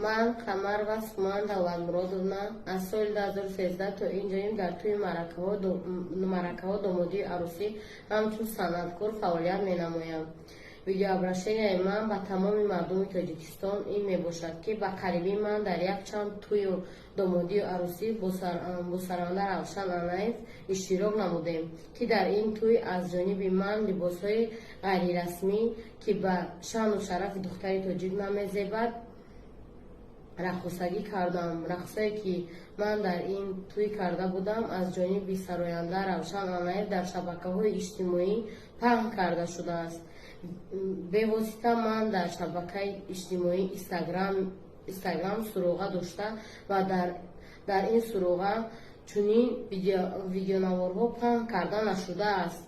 Ман Камарова Суман Давлатмуродовна аз соли 2013 то инҷоим дар тӯи маъракаҳо домодию арӯсӣ ҳамчун санъаткор фаъолият менамоям. Видеообращенияи ман ба тамоми мардуми Тоҷикистон ин мебошад, ки ба қарибӣ ман дар якчанд тӯю домодию арӯсӣ бо саронда Равшан Анаев иштирок намудем, ки дар ин тӯй аз ҷониби ман либосҳои ғайрирасмӣ, ки ба шаъну шарафи духтари тоҷик намезебад, рақосагӣ кардам. Рақсое, ки ман дар ин тӯй карда будам, аз ҷониби сароянда Равшан Анаев дар шабакаҳои иҷтимоӣ паҳн карда шудааст. Бевосита ман дар шабакаи иҷтимоии Instagram суруға дошта ва дар ин суруға чунин видеонаворҳо паҳн карда нашудааст.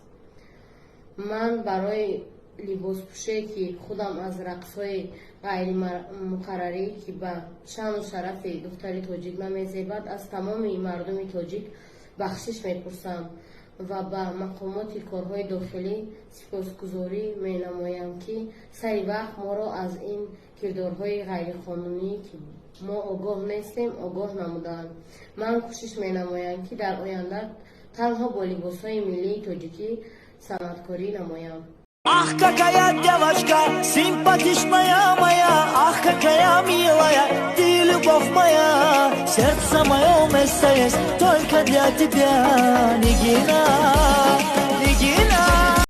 Ман барои либоспӯшие, ки худам аз рақсҳои ғайримуқаррарӣ, ки ба шаъну шарафи духтари тоҷик намезебад, аз тамоми мардуми тоҷик бахшиш мепурсам ва ба мақомоти корҳои дохилӣ сипосгузорӣ менамоям, ки сари вақт моро аз ин кирдорҳои ғайриқонунӣ, ки мо огоҳ нестем, огоҳ намуданд. Ман кӯшиш менамоям, ки дар оянда танҳо бо либосҳои миллии тоҷикӣ санъаткорӣ намоям. Ах, какая девочка, симпатичная моя, ах, какая милая, ты любовь моя, сердце мое место есть только для тебя, Нигина.